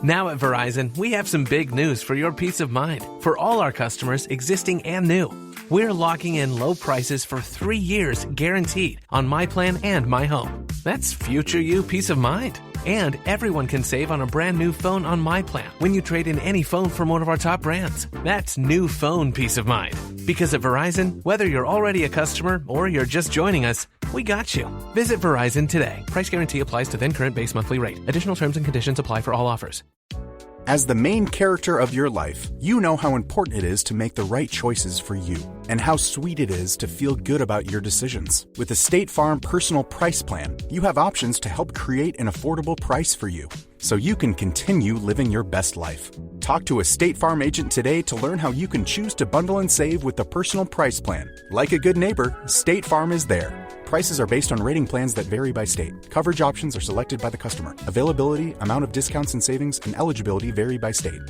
Now at Verizon, we have some big news for your peace of mind. For all our customers, existing and new, we're locking in low prices for 3 years guaranteed on My Plan and My Home. That's future you peace of mind. And everyone can save on a brand new phone on My Plan when you trade in any phone from one of our top brands. That's new phone peace of mind. Because at Verizon, whether you're already a customer or you're just joining us, we got you. Visit Verizon today. Price guarantee applies to then current base monthly rate. Additional terms and conditions apply for all offers. As the main character of your life, you know how important it is to make the right choices for you, and how sweet it is to feel good about your decisions. With the State Farm Personal Price Plan, you have options to help create an affordable price for you, so you can continue living your best life. Talk to a State Farm agent today to learn how you can choose to bundle and save with the Personal Price Plan. Like a good neighbor, State Farm is there. Prices are based on rating plans that vary by state. Coverage options are selected by the customer. Availability, amount of discounts and savings, and eligibility vary by state.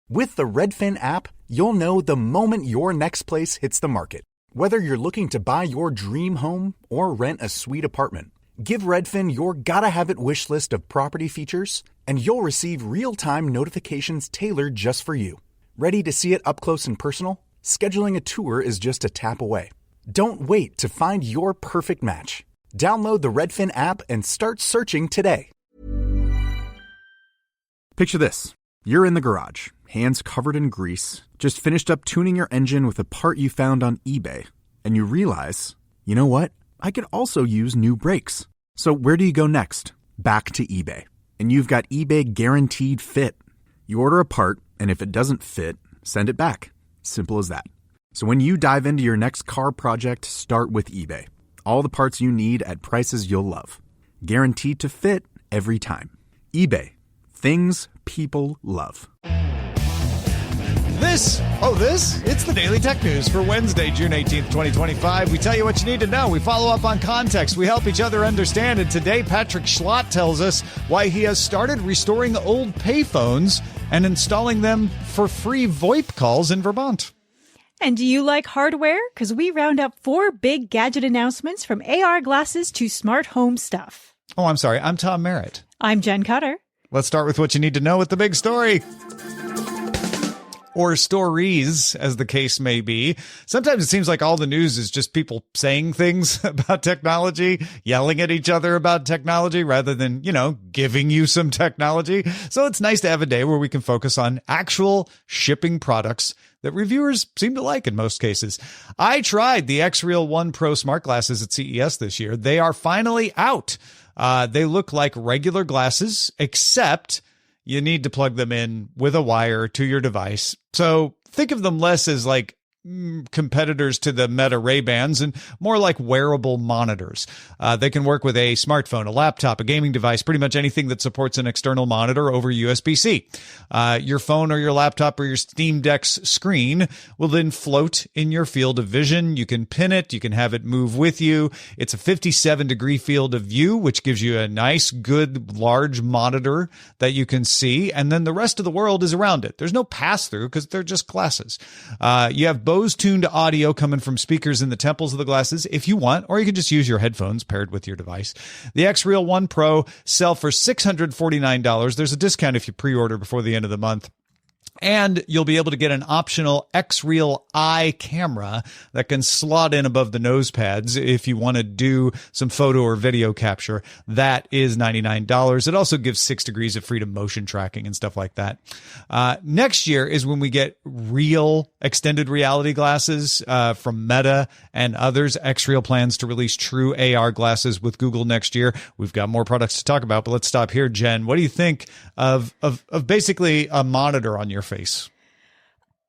With the Redfin app, you'll know the moment your next place hits the market. Whether you're looking to buy your dream home or rent a sweet apartment, give Redfin your gotta-have-it wish list of property features, and you'll receive real-time notifications tailored just for you. Ready to see it up close and personal? Scheduling a tour is just a tap away. Don't wait to find your perfect match. Download the Redfin app and start searching today. Picture this. You're in the garage, hands covered in grease, just finished up tuning your engine with a part you found on eBay. And you realize, you know what? I could also use new brakes. So where do you go next? Back to eBay. And you've got eBay Guaranteed Fit. You order a part, and if it doesn't fit, send it back. Simple as that. So when you dive into your next car project, start with eBay. All the parts you need at prices you'll love. Guaranteed to fit every time. eBay. Things people love. It's the Daily Tech News for Wednesday, June 18th, 2025. We tell you what you need to know. We follow up on context. We help each other understand. And today, Patrick Schlott tells us why he has started restoring old payphones and installing them for free VoIP calls in Vermont. And do you like hardware? Because we round up 4 big gadget announcements from AR glasses to smart home stuff. Oh, I'm sorry. I'm Tom Merritt. I'm Jenn Cutter. Let's start with what you need to know with the big story. Or stories, as the case may be. Sometimes it seems like all the news is just people saying things about technology, yelling at each other about technology, rather than, giving you some technology. So it's nice to have a day where we can focus on actual shipping products that reviewers seem to like in most cases. I tried the X-Real 1 Pro smart glasses at CES this year. They are finally out. They look like regular glasses, except you need to plug them in with a wire to your device. So think of them less as like competitors to the Meta Ray-Bans and more like wearable monitors. They can work with a smartphone, a laptop, a gaming device, pretty much anything that supports an external monitor over USB-C. Your phone or your laptop or your Steam Deck's screen will then float in your field of vision. You can pin it. You can have it move with you. It's a 57-degree field of view, which gives you a nice, good, large monitor that you can see. And then the rest of the world is around it. There's no pass-through because they're just glasses. You have Bose-tuned audio coming from speakers in the temples of the glasses if you want, or you can just use your headphones paired with your device. The X-Real 1 Pro sell for $649. There's a discount if you pre-order before the end of the month. And you'll be able to get an optional X-Real Eye camera that can slot in above the nose pads if you want to do some photo or video capture. That is $99. It also gives 6 degrees of freedom motion tracking and stuff like that. Next year is when we get real extended reality glasses from Meta and others. X-Real plans to release true AR glasses with Google next year. We've got more products to talk about, but let's stop here. Jen, what do you think of basically a monitor on your face?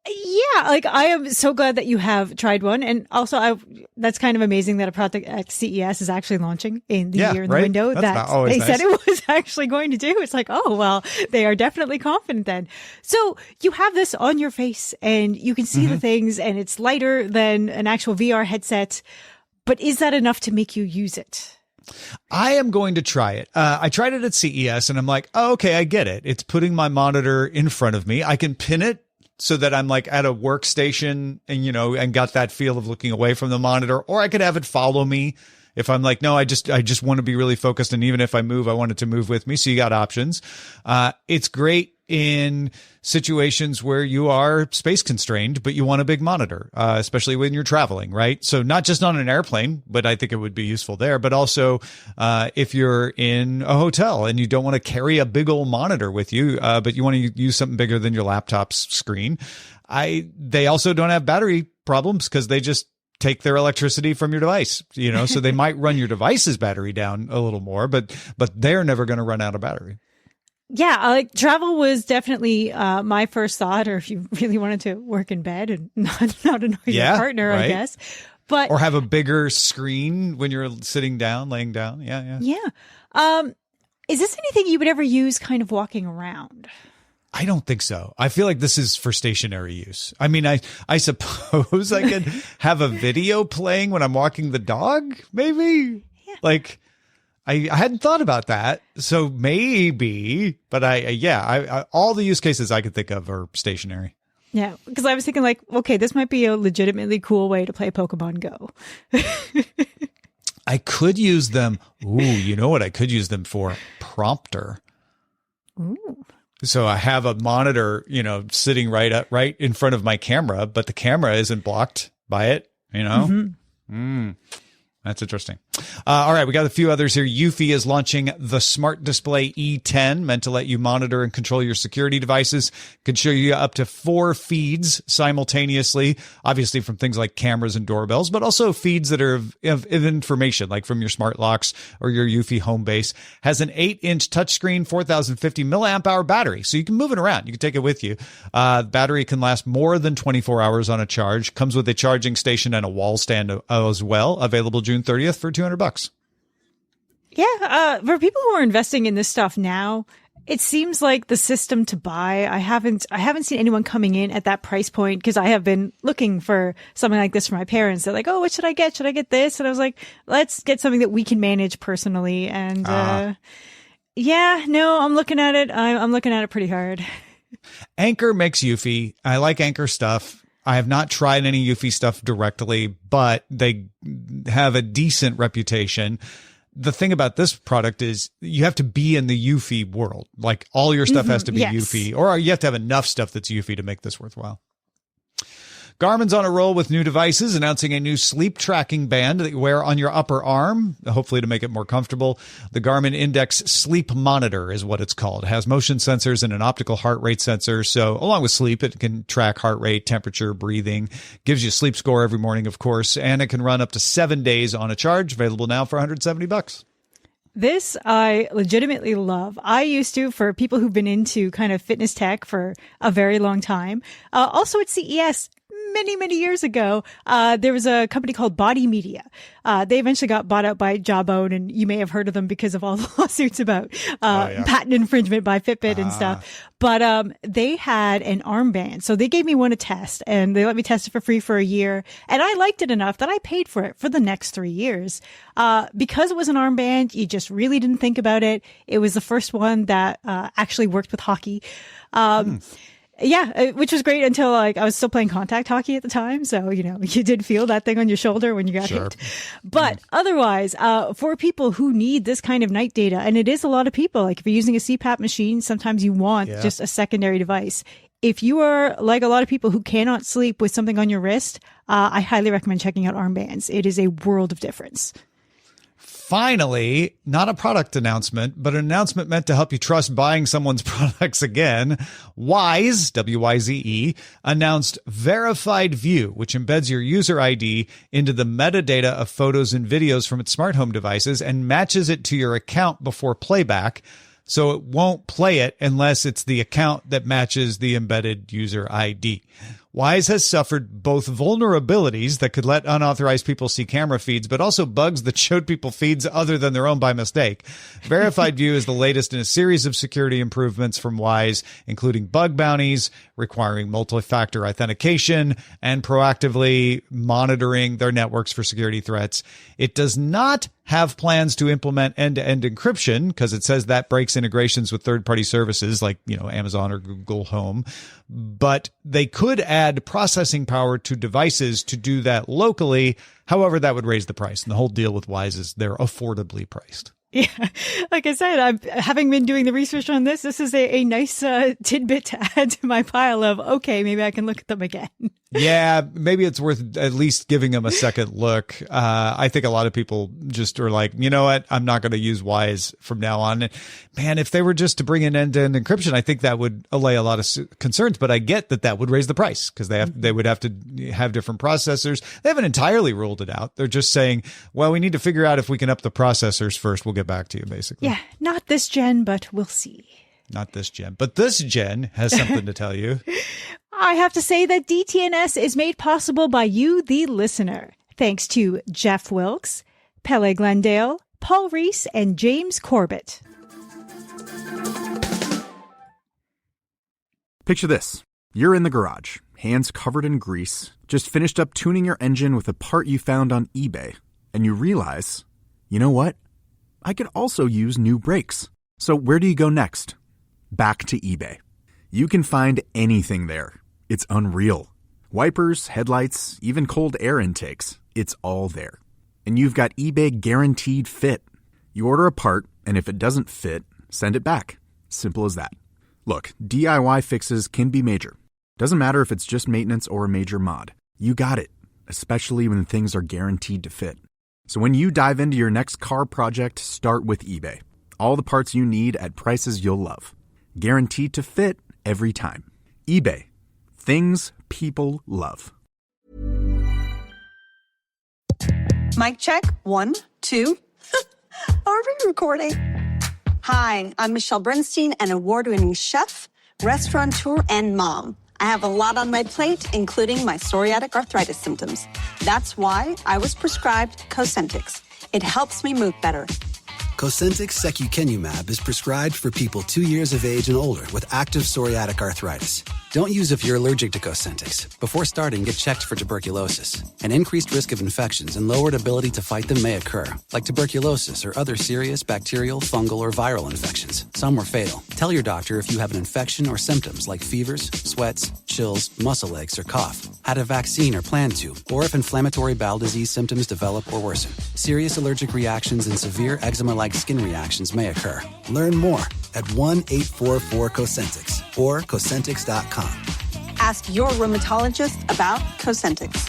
Yeah, I am so glad that you have tried one. And also, that's kind of amazing that a product at CES is actually launching in the year in the window that they said it was actually going to do. It's like, oh, well, they are definitely confident then. So you have this on your face and you can see the things and it's lighter than an actual VR headset. But is that enough to make you use it? I am going to try it. I tried it at CES and I'm like, oh, okay, I get it. It's putting my monitor in front of me. I can pin it so that I'm like at a workstation and, and got that feel of looking away from the monitor, or I could have it follow me If I'm like, no, I just want to be really focused. And even if I move, I want it to move with me. So you got options. It's great in situations where you are space constrained, but you want a big monitor, especially when you're traveling, right? So not just on an airplane, but I think it would be useful there, but also if you're in a hotel and you don't want to carry a big old monitor with you, but you want to use something bigger than your laptop's screen. They also don't have battery problems because they just take their electricity from your device, so they might run your device's battery down a little more, but they're never going to run out of battery. Yeah, like travel was definitely my first thought, or if you really wanted to work in bed and not annoy your partner, right? I guess. Or have a bigger screen when you're laying down. Yeah. Yeah. Is this anything you would ever use kind of walking around? I don't think so. I feel like this is for stationary use. I mean, I suppose I could have a video playing when I'm walking the dog, maybe? Yeah. Like, I hadn't thought about that. So maybe, but I all the use cases I could think of are stationary. Yeah, because I was thinking like, okay, this might be a legitimately cool way to play Pokemon Go. I could use them. Ooh, you know what I could use them for? Prompter. Ooh. So I have a monitor, sitting right in front of my camera, but the camera isn't blocked by it, Mm-hmm. That's interesting. All right, we got a few others here. Eufy is launching the Smart Display E10, meant to let you monitor and control your security devices. Can show you up to 4 feeds simultaneously, obviously from things like cameras and doorbells, but also feeds that are of information, like from your smart locks or your Eufy home base. Has an 8-inch touchscreen, 4,050 milliamp hour battery, so you can move it around. You can take it with you. The battery can last more than 24 hours on a charge. Comes with a charging station and a wall stand as well. Available June 30th for $200. Yeah, for people who are investing in this stuff now, it seems like the system to buy. I haven't seen anyone coming in at that price point, because I have been looking for something like this for my parents. They're like, "Oh, what should I get? Should I get this?" And I was like, "Let's get something that we can manage personally." And I'm looking at it. I'm looking at it pretty hard. Anker makes Eufy. I like Anker stuff. I have not tried any Eufy stuff directly, but they have a decent reputation. The thing about this product is you have to be in the Eufy world. Like all your stuff has to be Eufy, or you have to have enough stuff that's Eufy to make this worthwhile. Garmin's on a roll with new devices, announcing a new sleep tracking band that you wear on your upper arm, hopefully to make it more comfortable. The Garmin Index Sleep Monitor is what it's called. It has motion sensors and an optical heart rate sensor. So along with sleep, it can track heart rate, temperature, breathing, gives you a sleep score every morning, of course, and it can run up to 7 days on a charge. Available now for $170. This I legitimately love. I used to, for people who've been into kind of fitness tech for a very long time. Also at CES, many years ago, there was a company called Body Media. They eventually got bought out by Jawbone, and you may have heard of them because of all the lawsuits about patent infringement by Fitbit and stuff. But they had an armband. So they gave me one to test, and they let me test it for free for a year. And I liked it enough that I paid for it for the next 3 years. Because it was an armband, you just really didn't think about it. It was the first one that actually worked with hockey. Yeah, which was great until I was still playing contact hockey at the time. So, you did feel that thing on your shoulder when you got hit. But otherwise, for people who need this kind of night data, and it is a lot of people, like if you're using a CPAP machine, sometimes you want just a secondary device. If you are like a lot of people who cannot sleep with something on your wrist, I highly recommend checking out armbands. It is a world of difference. Finally, not a product announcement, but an announcement meant to help you trust buying someone's products again. Wyze, W-Y-Z-E, announced Verified View, which embeds your user ID into the metadata of photos and videos from its smart home devices and matches it to your account before playback. So it won't play it unless it's the account that matches the embedded user ID. Wyze has suffered both vulnerabilities that could let unauthorized people see camera feeds, but also bugs that showed people feeds other than their own by mistake. Verified View is the latest in a series of security improvements from Wyze, including bug bounties, requiring multi-factor authentication, and proactively monitoring their networks for security threats. It does not have plans to implement end-to-end encryption because it says that breaks integrations with third-party services like, Amazon or Google Home. But they could add add processing power to devices to do that locally. However, that would raise the price. And the whole deal with Wise is they're affordably priced. Yeah, like I said, having been doing the research on this is a nice tidbit to add to my pile of, okay, maybe I can look at them again. Yeah, maybe it's worth at least giving them a second look. I think a lot of people just are like, you know what, I'm not going to use Wise from now on. And man, if they were just to bring in end-to-end encryption, I think that would allay a lot of concerns. But I get that would raise the price because they would have to have different processors. They haven't entirely ruled it out. They're just saying, well, we need to figure out if we can up the processors first. We'll get back to you, basically. Yeah, not this gen, but we'll see. Not this gen, but this gen has something to tell you. I have to say that DTNS is made possible by you, the listener. Thanks to Jeff Wilkes, Pele Glendale, Paul Reese, and James Corbett. Picture this. You're in the garage, hands covered in grease, just finished up tuning your engine with a part you found on eBay, and you realize, you know what? I could also use new brakes. So where do you go next? Back to eBay. You can find anything there. It's unreal. Wipers, headlights, even cold air intakes. It's all there. And you've got eBay Guaranteed Fit. You order a part, and if it doesn't fit, send it back. Simple as that. Look, DIY fixes can be major. Doesn't matter if it's just maintenance or a major mod. You got it, especially when things are guaranteed to fit. So when you dive into your next car project, start with eBay. All the parts you need at prices you'll love. Guaranteed to fit every time. eBay. Things people love. Mic check. 1, 2. Are we recording? Hi, I'm Michelle Bernstein, an award-winning chef, restaurateur, and mom. I have a lot on my plate, including my psoriatic arthritis symptoms. That's why I was prescribed Cosentyx. It helps me move better. Cosentyx secukinumab is prescribed for people 2 years of age and older with active psoriatic arthritis. Don't use if you're allergic to Cosentyx. Before starting, get checked for tuberculosis. An increased risk of infections and lowered ability to fight them may occur, like tuberculosis or other serious bacterial, fungal, or viral infections. Some were fatal. Tell your doctor if you have an infection or symptoms like fevers, sweats, chills, muscle aches, or cough, had a vaccine or plan to, or if inflammatory bowel disease symptoms develop or worsen. Serious allergic reactions and severe eczema-like skin reactions may occur. Learn more at 1-844-COSENTYX or Cosentyx.com. Ask your rheumatologist about Cosentyx.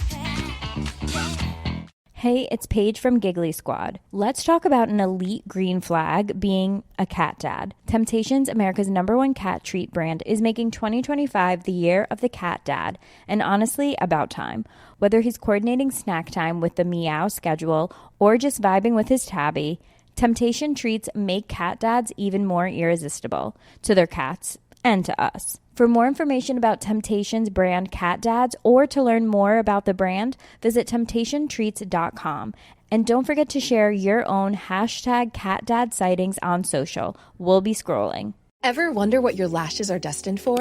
Hey, it's Paige from Giggly Squad. Let's talk about an elite green flag being a cat dad. Temptations, America's #1 cat treat brand, is making 2025 the year of the cat dad, and honestly, about time. Whether he's coordinating snack time with the meow schedule or just vibing with his tabby, Temptation treats make cat dads even more irresistible to their cats and to us. For more information about Temptation's brand Cat Dads or to learn more about the brand, visit TemptationTreats.com. And don't forget to share your own #CatDad sightings on social. We'll be scrolling. Ever wonder what your lashes are destined for?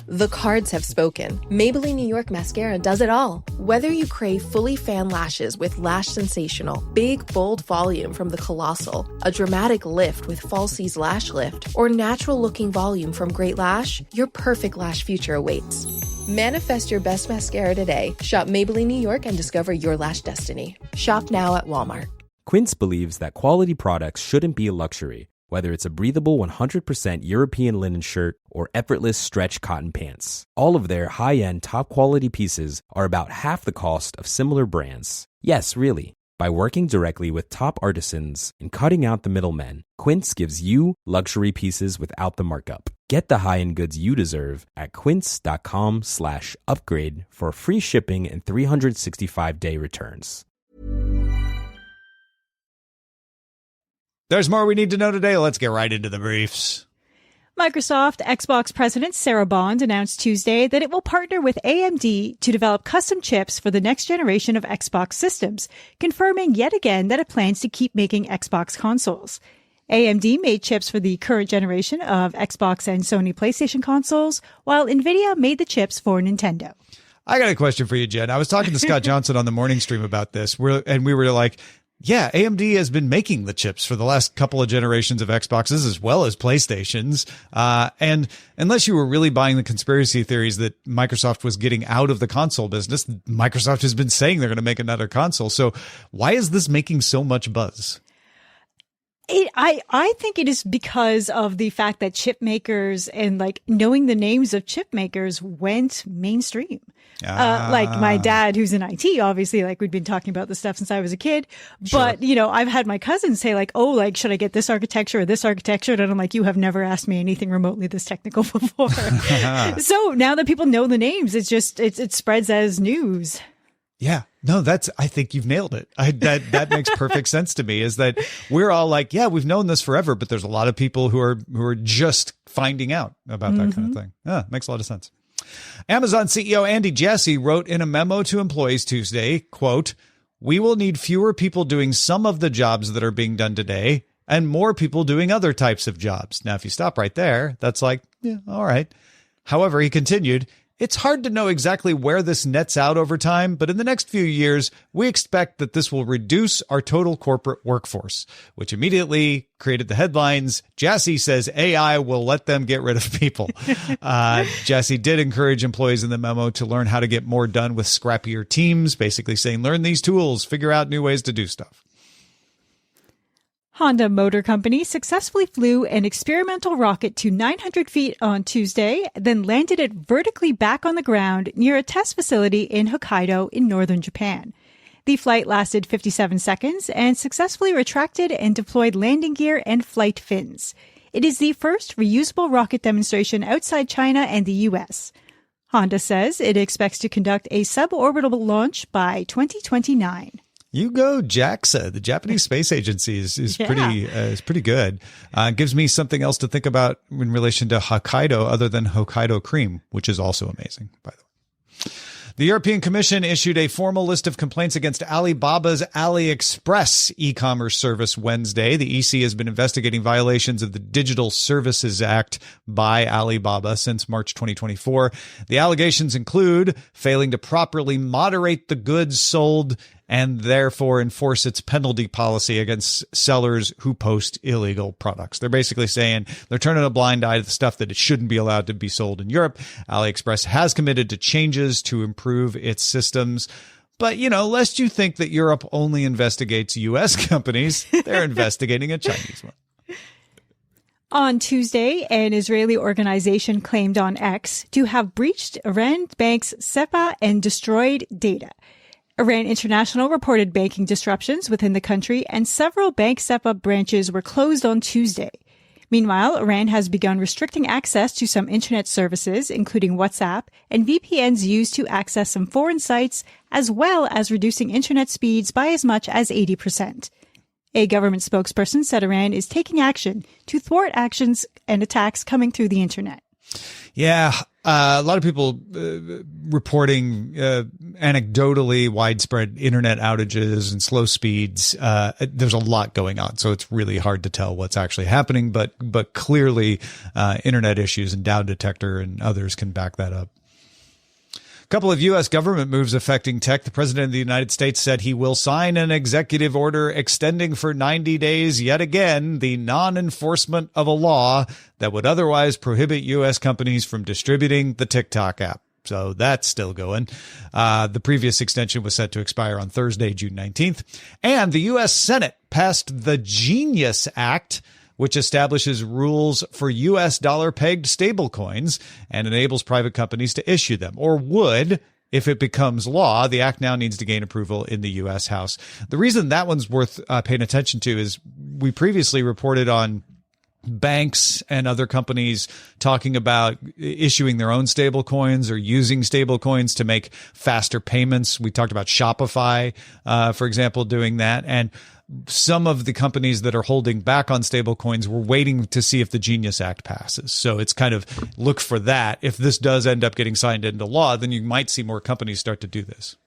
The cards have spoken. Maybelline New York Mascara does it all. Whether you crave fully fan lashes with Lash Sensational, big, bold volume from the Colossal, a dramatic lift with Falsies Lash Lift, or natural-looking volume from Great Lash, your perfect lash future awaits. Manifest your best mascara today. Shop Maybelline New York and discover your lash destiny. Shop now at Walmart. Quince believes that quality products shouldn't be a luxury. Whether it's a breathable 100% European linen shirt or effortless stretch cotton pants, all of their high-end, top-quality pieces are about half the cost of similar brands. Yes, really. By working directly with top artisans and cutting out the middlemen, Quince gives you luxury pieces without the markup. Get the high-end goods you deserve at quince.com/upgrade for free shipping and 365-day returns. There's more we need to know today. Let's get right into the briefs. Microsoft Xbox President Sarah Bond announced Tuesday that it will partner with AMD to develop custom chips for the next generation of Xbox systems, confirming yet again that it plans to keep making Xbox consoles. AMD made chips for the current generation of Xbox and Sony PlayStation consoles, while NVIDIA made the chips for Nintendo. I got a question for you, Jen. I was talking to Scott Johnson on the morning stream about this, and we were like, Yeah, AMD has been making the chips for the last couple of generations of Xboxes as well as PlayStations. And unless you were really buying the conspiracy theories that Microsoft was getting out of the console business, Microsoft has been saying they're going to make another console. So why is this making so much buzz? I think it is because of the fact that chip makers and like knowing the names of chip makers went mainstream. Like my dad, who's in IT, obviously, like we'd been talking about this stuff since I was a kid. But, you know, I've had my cousins say like, oh, like, should I get this architecture or this architecture? And I'm like, you have never asked me anything remotely this technical before. So now that people know the names, it's just, it spreads as news. Yeah, no, I think you've nailed it. That makes perfect sense to me, is that we're all like, yeah, we've known this forever, but there's a lot of people who are just finding out about that kind of thing. Yeah, makes a lot of sense. Amazon CEO Andy Jassy wrote in a memo to employees Tuesday, quote, "We will need fewer people doing some of the jobs that are being done today and more people doing other types of jobs." Now, if you stop right there, that's like, yeah, all right. However, he continued, "It's hard to know exactly where this nets out over time, but in the next few years, we expect that this will reduce our total corporate workforce," which immediately created the headlines. Jassy says AI will let them get rid of people. Jassy did encourage employees in the memo to learn how to get more done with scrappier teams, basically saying, learn these tools, figure out new ways to do stuff. Honda Motor Company successfully flew an experimental rocket to 900 feet on Tuesday, then landed it vertically back on the ground near a test facility in Hokkaido in northern Japan. The flight lasted 57 seconds and successfully retracted and deployed landing gear and flight fins. It is the first reusable rocket demonstration outside China and the U.S. Honda says it expects to conduct a suborbital launch by 2029. You go, JAXA. The Japanese Space Agency is pretty good. Gives me something else to think about in relation to Hokkaido, other than Hokkaido cream, which is also amazing, by the way. The European Commission issued a formal list of complaints against Alibaba's AliExpress e-commerce service Wednesday. The EC has been investigating violations of the Digital Services Act by Alibaba since March 2024. The allegations include failing to properly moderate the goods sold and therefore enforce its penalty policy against sellers who post illegal products. They're basically saying they're turning a blind eye to the stuff that it shouldn't be allowed to be sold in Europe. AliExpress has committed to changes to improve its systems. But, you know, lest you think that Europe only investigates U.S. companies, they're investigating a Chinese one. On Tuesday, an Israeli organization claimed on X to have breached Iran banks SEPA and destroyed data. Iran International reported banking disruptions within the country, and several bank SEPA branches were closed on Tuesday. Meanwhile, Iran has begun restricting access to some internet services, including WhatsApp, and VPNs used to access some foreign sites, as well as reducing internet speeds by as much as 80%. A government spokesperson said Iran is taking action to thwart actions and attacks coming through the internet. Yeah, a lot of people reporting anecdotally widespread internet outages and slow speeds. There's a lot going on, so it's really hard to tell what's actually happening. But clearly, internet issues and Dow Detector and others can back that up. A couple of U.S. government moves affecting tech. The president of the United States said he will sign an executive order extending for 90 days yet again the non-enforcement of a law that would otherwise prohibit U.S. companies from distributing the TikTok app. So that's still going. The previous extension was set to expire on Thursday, June 19th. And the U.S. Senate passed the Genius Act, which establishes rules for U.S. dollar-pegged stablecoins and enables private companies to issue them, or would if it becomes law. The act now needs to gain approval in the U.S. House. The reason that one's worth paying attention to is we previously reported on banks and other companies talking about issuing their own stable coins or using stable coins to make faster payments. We talked about Shopify, for example, doing that. And some of the companies that are holding back on stable coins were waiting to see if the Genius Act passes. So it's kind of look for that. If this does end up getting signed into law, then you might see more companies start to do this.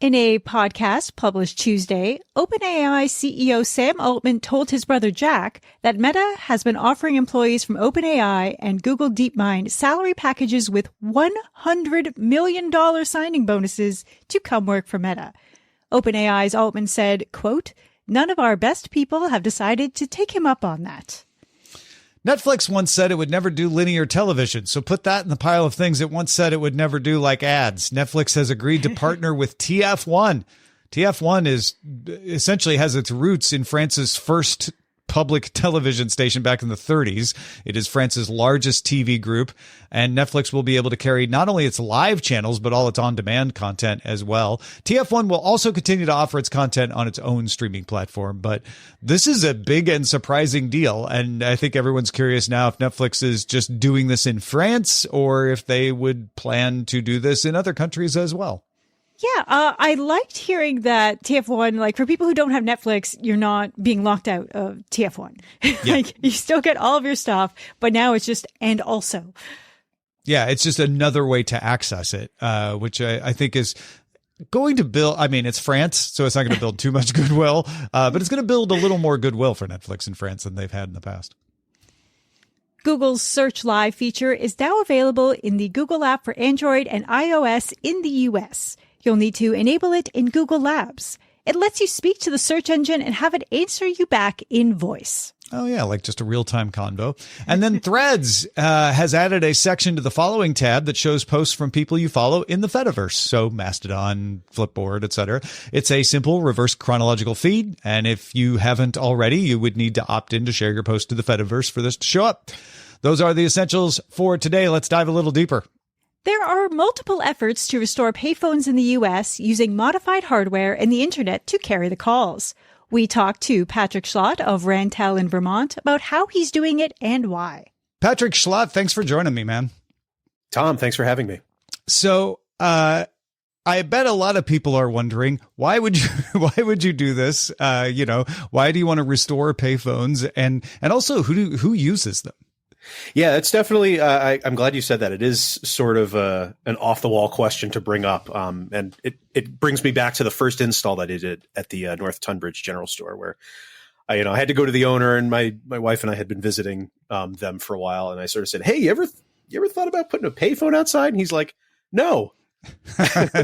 In a podcast published Tuesday, OpenAI CEO Sam Altman told his brother Jack that Meta has been offering employees from OpenAI and Google DeepMind salary packages with $100 million signing bonuses to come work for Meta. OpenAI's Altman said, quote, "None of our best people have decided to take him up on that." Netflix once said it would never do linear television, so put that in the pile of things it once said it would never do, like ads. Netflix has agreed to partner with TF1. TF1 essentially has its roots in France's first public television station back in the 30s. It is France's largest TV group, and Netflix will be able to carry not only its live channels, but all its on-demand content as well. TF1 will also continue to offer its content on its own streaming platform, but this is a big and surprising deal, and I think everyone's curious now if Netflix is just doing this in France or if they would plan to do this in other countries as well. Yeah, I liked hearing that TF1, like for people who don't have Netflix, you're not being locked out of TF1. Yeah. Like you still get all of your stuff, but now it's just, and also. Yeah, it's just another way to access it, which I think is going to build, I mean, it's France, so it's not going to build too much goodwill, but it's going to build a little more goodwill for Netflix in France than they've had in the past. Google's Search Live feature is now available in the Google app for Android and iOS in the US. You'll need to enable it in Google Labs. It lets you speak to the search engine and have it answer you back in voice. Oh, yeah, like just a real-time convo. And then Threads has added a section to the following tab that shows posts from people you follow in the Fediverse. So Mastodon, Flipboard, etc. It's a simple reverse chronological feed. And if you haven't already, you would need to opt in to share your post to the Fediverse for this to show up. Those are the essentials for today. Let's dive a little deeper. There are multiple efforts to restore payphones in the U.S. using modified hardware and the internet to carry the calls. We talked to Patrick Schlott of Rantel in Vermont about how he's doing it and why. Patrick Schlott, thanks for joining me, man. Tom, thanks for having me. So, I bet a lot of people are wondering, why would you do this? Why do you want to restore payphones? And also, who uses them? Yeah, it's definitely, I'm glad you said that. It is sort of an off-the-wall question to bring up. And it brings me back to the first install that I did at the North Tunbridge General Store, where I had to go to the owner, and my wife and I had been visiting them for a while. And I sort of said, "Hey, you ever thought about putting a payphone outside?" And he's like, "No."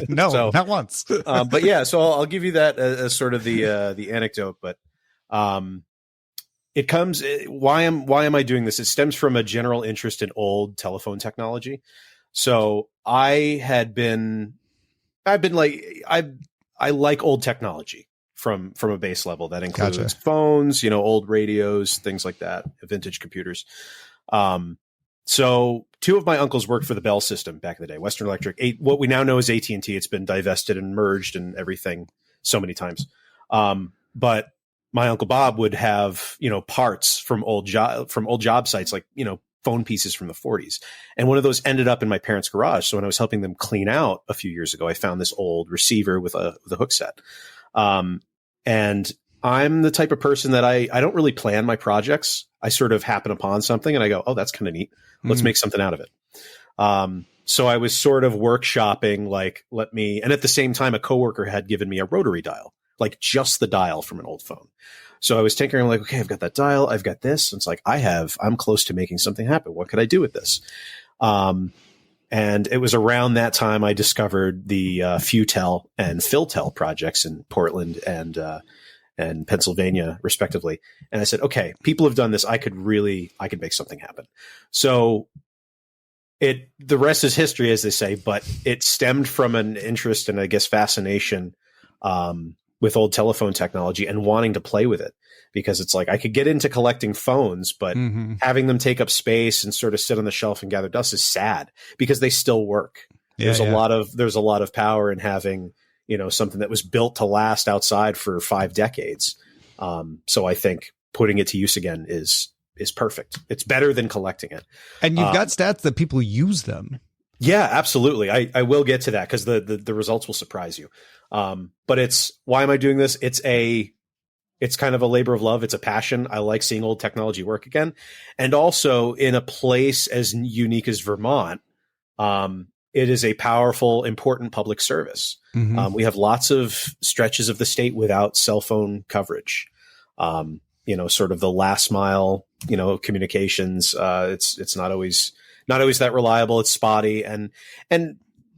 No, so, not once. But yeah, so I'll give you that as sort of the anecdote. But it comes, why am I doing this? It stems from a general interest in old telephone technology. So I like old technology from a base level that includes Gotcha. phones, old radios, things like that, vintage computers. So two of my uncles worked for the Bell system back in the day, Western Electric, what we now know as AT&T. It's been divested and merged and everything so many times. But my Uncle Bob would have, parts from old job sites, like, phone pieces from the 40s. And one of those ended up in my parents' garage. So when I was helping them clean out a few years ago, I found this old receiver with a hook set. And I'm the type of person that I don't really plan my projects. I sort of happen upon something and I go, "Oh, that's kind of neat. Let's make something out of it." So I was sort of workshopping, and at the same time, a coworker had given me a rotary dial, like just the dial from an old phone. So I was tinkering, like, okay, I've got that dial, I've got this. And it's like, I'm close to making something happen. What could I do with this? And it was around that time I discovered the Futel and Philtel projects in Portland and Pennsylvania, respectively. And I said, okay, people have done this. I could make something happen. So the rest is history, as they say, but it stemmed from an interest and, I guess, fascination with old telephone technology and wanting to play with it, because it's like I could get into collecting phones, but having them take up space and sort of sit on the shelf and gather dust is sad, because they still work. There's a lot of power in having, something that was built to last outside for 5 decades. So I think putting it to use again is perfect. It's better than collecting it. And you've got stats that people use them. Yeah, absolutely. I will get to that, because the results will surprise you. But why am I doing this? It's kind of a labor of love. It's a passion. I like seeing old technology work again. And also, in a place as unique as Vermont, it is a powerful, important public service. We have lots of stretches of the state without cell phone coverage. Sort of the last mile, communications. It's not always that reliable. It's spotty. And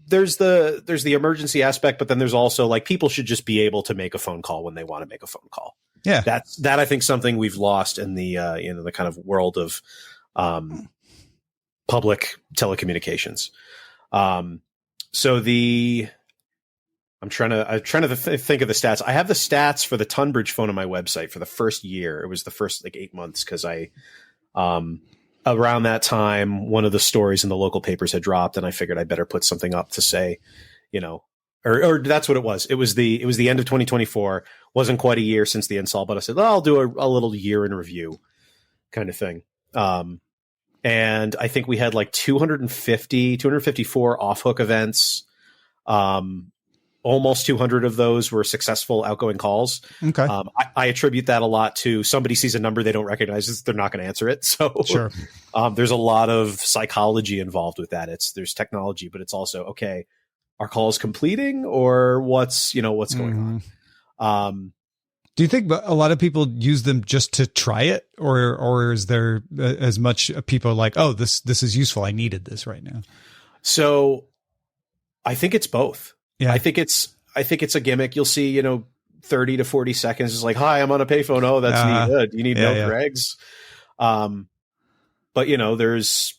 there's the emergency aspect, but then there's also like people should just be able to make a phone call when they want to make a phone call. Yeah. That I think something we've lost in the the kind of world of public telecommunications. So I'm trying to think of the stats. I have the stats for the Tunbridge phone on my website for the first year. It was the first like 8 months because around that time, one of the stories in the local papers had dropped, and I figured I better put something up to say, or that's what it was. It was the end of 2024. Wasn't quite a year since the install, but I said, well, I'll do a little year in review kind of thing. And I think we had like 254 off-hook events. Almost 200 of those were successful outgoing calls. Okay. I attribute that a lot to somebody sees a number they don't recognize, they're not going to answer it. So sure. There's a lot of psychology involved with that. There's technology, but it's also, okay, are calls completing or what's going on? Do you think a lot of people use them just to try it, or is there as much people like, oh, this is useful, I needed this right now? So I think it's both. Yeah. I think it's a gimmick. You'll see, 30 to 40 seconds is like, hi, I'm on a payphone. Oh, that's neat. You need milk or eggs. But there's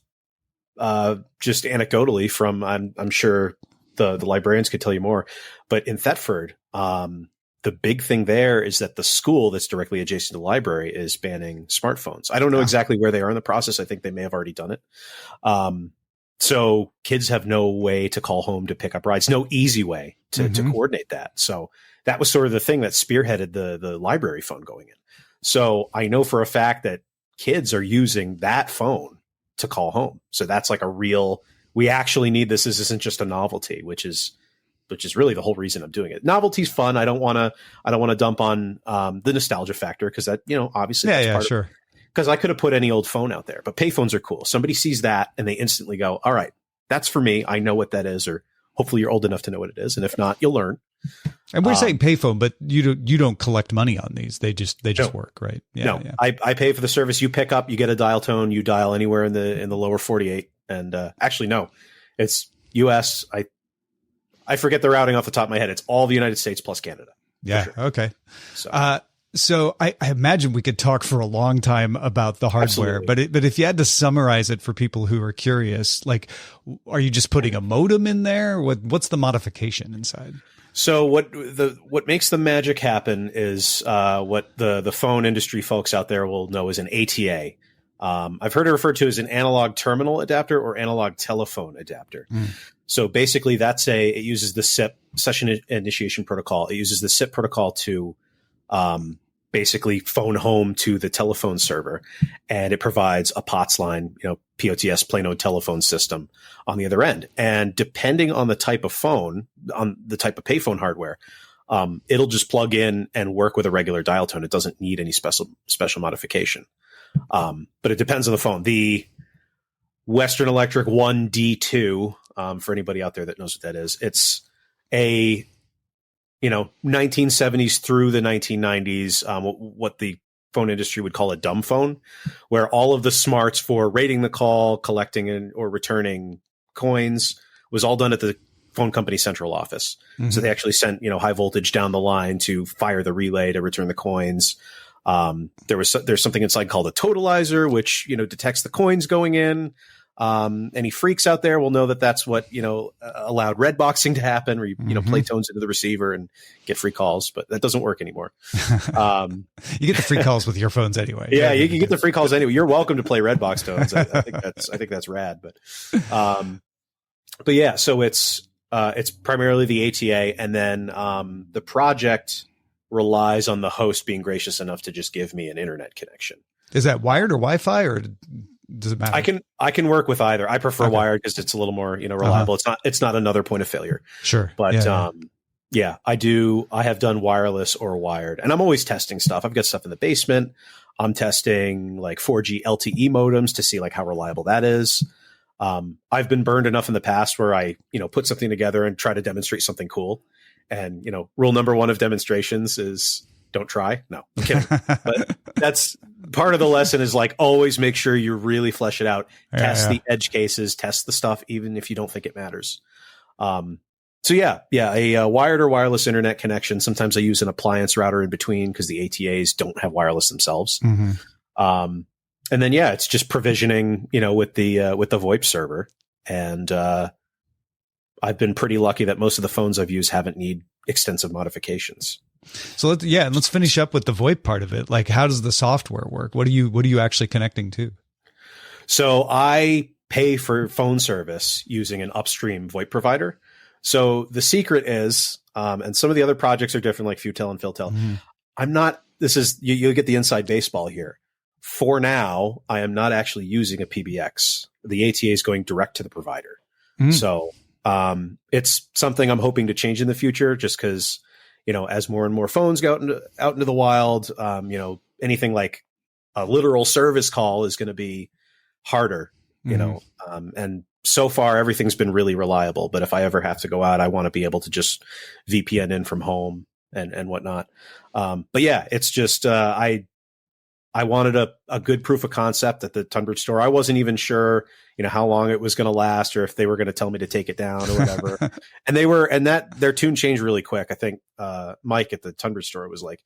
just anecdotally from, I'm sure the librarians could tell you more, but in Thetford, the big thing there is that the school that's directly adjacent to the library is banning smartphones. I don't know exactly where they are in the process. I think they may have already done it. So kids have no way to call home to pick up rides, no easy way to coordinate that. So that was sort of the thing that spearheaded the library phone going in. So I know for a fact that kids are using that phone to call home. So that's like we actually need this. This isn't just a novelty, which is really the whole reason I'm doing it. Novelty's fun. I don't want to dump on the nostalgia factor because that, obviously that's part of it. Because I could have put any old phone out there, but payphones are cool. Somebody sees that and they instantly go, all right, that's for me. I know what that is, or hopefully you're old enough to know what it is. And if not, you'll learn. And we're saying payphone, but you don't collect money on these. They just work, right? Yeah, no, yeah. I pay for the service. You pick up, you get a dial tone, you dial anywhere in the lower 48. And actually, no, it's US. I forget the routing off the top of my head. It's all the United States plus Canada. Yeah. Sure. Okay. So I imagine we could talk for a long time about the hardware, but if you had to summarize it for people who are curious, like, are you just putting a modem in there? What's the modification inside? So what makes the magic happen is what the phone industry folks out there will know as an ATA. I've heard it referred to as an analog terminal adapter or analog telephone adapter. So basically it uses the SIP, session initiation protocol. It uses the SIP protocol to basically phone home to the telephone server, and it provides a POTS line, POTS, plain old telephone system on the other end. And depending on the type of phone, on the type of payphone hardware, it'll just plug in and work with a regular dial tone. It doesn't need any special modification. But it depends on the phone. The Western Electric 1D2, for anybody out there that knows what that is, it's a 1970s through the 1990s, what the phone industry would call a dumb phone, where all of the smarts for rating the call, collecting or returning coins was all done at the phone company central office. So they actually sent, high voltage down the line to fire the relay to return the coins. There's something inside called a totalizer, which, detects the coins going in. Any freaks out there will know that that's what, allowed red boxing to happen, where you, play tones into the receiver and get free calls, but that doesn't work anymore. You get the free calls with your phones anyway. Yeah, you can get the free calls anyway. You're welcome to play red box tones. I think that's rad, but yeah, so it's primarily the ATA, and then the project relies on the host being gracious enough to just give me an internet connection. Is that wired or Wi-Fi, or does it matter? I can work with either. I prefer wired because it's a little more, reliable. It's not another point of failure. Sure. But I have done wireless or wired, and I'm always testing stuff. I've got stuff in the basement. I'm testing like 4G LTE modems to see like how reliable that is. I've been burned enough in the past where I, put something together and try to demonstrate something cool. And, rule number one of demonstrations is don't try. No, I'm kidding. But that's part of the lesson, is like, always make sure you really flesh it out. Test the edge cases, test the stuff, even if you don't think it matters. So a wired or wireless internet connection. Sometimes I use an appliance router in between because the ATAs don't have wireless themselves. Mm-hmm. And then, it's just provisioning, with the VoIP server. And, I've been pretty lucky that most of the phones I've used haven't need extensive modifications. So let's finish up with the VoIP part of it. Like, how does the software work? What are you actually connecting to? So I pay for phone service using an upstream VoIP provider. So the secret is, and some of the other projects are different, like Futel and Philtel. Mm-hmm. You'll get the inside baseball here. For now, I am not actually using a PBX. The ATA is going direct to the provider. Mm-hmm. So it's something I'm hoping to change in the future, just because, as more and more phones go out into the wild, anything like a literal service call is going to be harder, and so far everything's been really reliable. But if I ever have to go out, I want to be able to just VPN in from home and whatnot. It's just, I wanted a good proof of concept at the Tunbridge store. I wasn't even sure, how long it was going to last, or if they were going to tell me to take it down or whatever. And their tune changed really quick. I think, Mike at the Tunbridge store was like,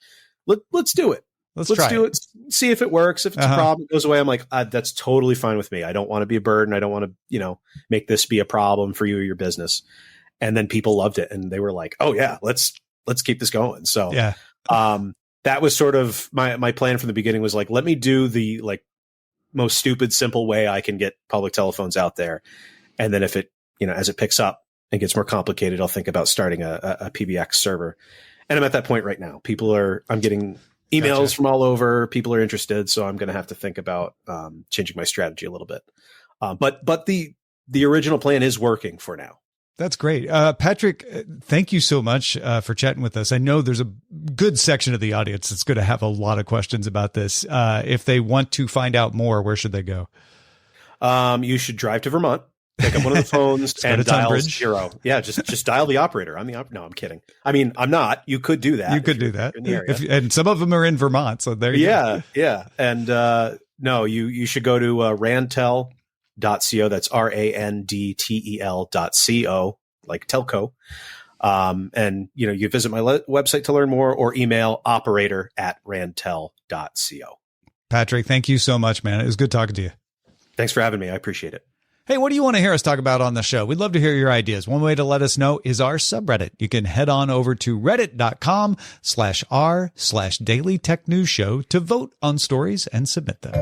let's do it. Let's do it. See if it works. If it's a problem, it goes away. I'm like, that's totally fine with me. I don't want to be a burden. I don't want to, make this be a problem for you or your business. And then people loved it. And they were like, oh yeah, let's keep this going. So, that was sort of my plan from the beginning, was like, let me do the most stupid, simple way I can get public telephones out there. And then if it, as it picks up and gets more complicated, I'll think about starting a PBX server. And I'm at that point right now. I'm getting emails from all over. People are interested. So I'm going to have to think about changing my strategy a little bit. But the original plan is working for now. That's great. Patrick, thank you so much for chatting with us. I know there's a good section of the audience that's going to have a lot of questions about this. If they want to find out more, where should they go? You should drive to Vermont, pick up one of the phones and dial 0. Yeah, just dial the operator. No, I'm kidding. I mean, I'm not. You could do that. You could do that. In the area. And some of them are in Vermont. So there you go. Yeah. And no, you should go to Randtel.co. That's RANDTEL.co, like telco. And you visit my website to learn more, or email operator@randtel.co. Patrick, thank you so much, man. It was good talking to you. Thanks for having me. I appreciate it. Hey, what do you want to hear us talk about on the show? We'd love to hear your ideas. One way to let us know is our subreddit. You can head on over to reddit.com/r/Daily Tech News Show to vote on stories and submit them.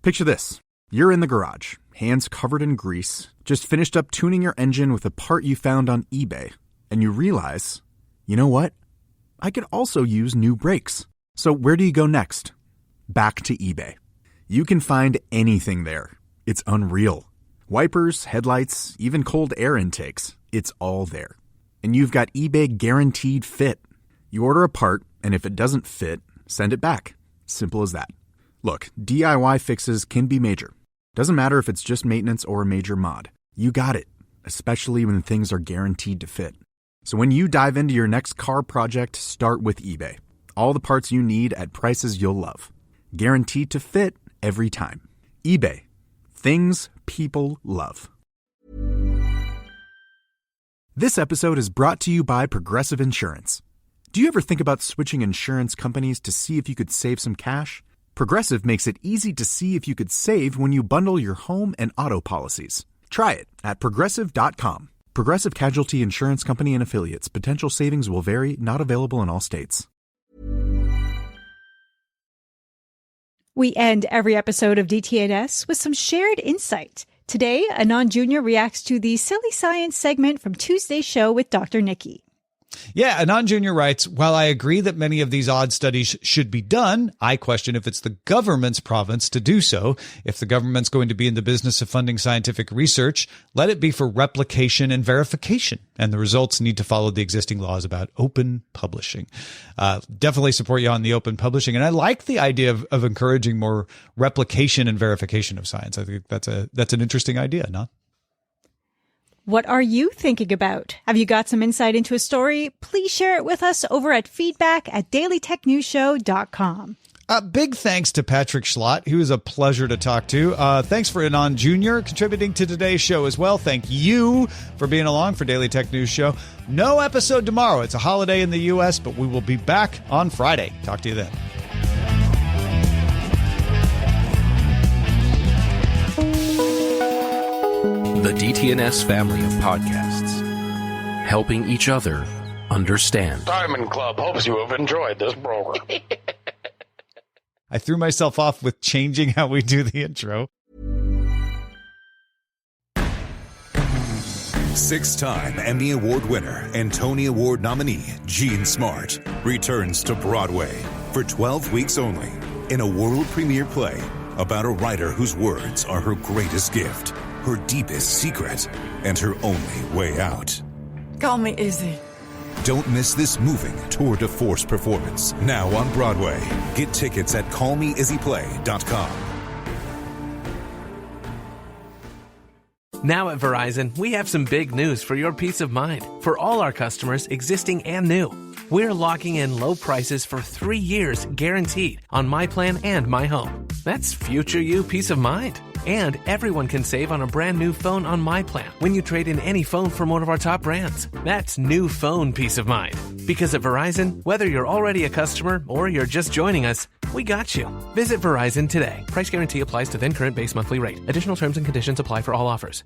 Picture this. You're in the garage, hands covered in grease, just finished up tuning your engine with a part you found on eBay. And you realize, you know what? I could also use new brakes. So where do you go next? Back to eBay. You can find anything there. It's unreal. Wipers, headlights, even cold air intakes. It's all there. And you've got eBay Guaranteed Fit. You order a part, and if it doesn't fit, send it back. Simple as that. Look, DIY fixes can be major. Doesn't matter if it's just maintenance or a major mod. You got it, especially when things are guaranteed to fit. So when you dive into your next car project, start with eBay. All the parts you need at prices you'll love. Guaranteed to fit every time. eBay. Things people love. This episode is brought to you by Progressive Insurance. Do you ever think about switching insurance companies to see if you could save some cash? Progressive makes it easy to see if you could save when you bundle your home and auto policies. Try it at Progressive.com. Progressive Casualty Insurance Company and Affiliates. Potential savings will vary. Not available in all states. We end every episode of DTNS with some shared insight. Today, Anand Jr. reacts to the Silly Science segment from Tuesday's show with Dr. Nikki. Yeah, Anand Jr. writes, while I agree that many of these odd studies should be done, I question if it's the government's province to do so. If the government's going to be in the business of funding scientific research, let it be for replication and verification. And the results need to follow the existing laws about open publishing. Definitely support you on the open publishing. And I like the idea of encouraging more replication and verification of science. I think that's an interesting idea, no? What are you thinking about? Have you got some insight into a story? Please share it with us over at feedback@dailytechnewsshow.com. Big thanks to Patrick Schlott. He was a pleasure to talk to. Thanks for Anon Jr. contributing to today's show as well. Thank you for being along for Daily Tech News Show. No episode tomorrow. It's a holiday in the U.S., but we will be back on Friday. Talk to you then. The DTNS family of podcasts, helping each other understand. Diamond Club hopes you have enjoyed this program. I threw myself off with changing how we do the intro. 6-time Emmy Award winner and Tony Award nominee Jean Smart returns to Broadway for 12 weeks only in a world premiere play about a writer whose words are her greatest gift, her deepest secret, and her only way out. Call me Izzy. Don't miss this moving tour de force performance now on Broadway. Get tickets at callmeizzyplay.com. Now at Verizon, we have some big news for your peace of mind. For all our customers, existing and new, we're locking in low prices for 3 years guaranteed on My Plan and My Home. That's future you peace of mind. And everyone can save on a brand new phone on My Plan when you trade in any phone from one of our top brands. That's new phone peace of mind. Because at Verizon, whether you're already a customer or you're just joining us, we got you. Visit Verizon today. Price guarantee applies to then current base monthly rate. Additional terms and conditions apply for all offers.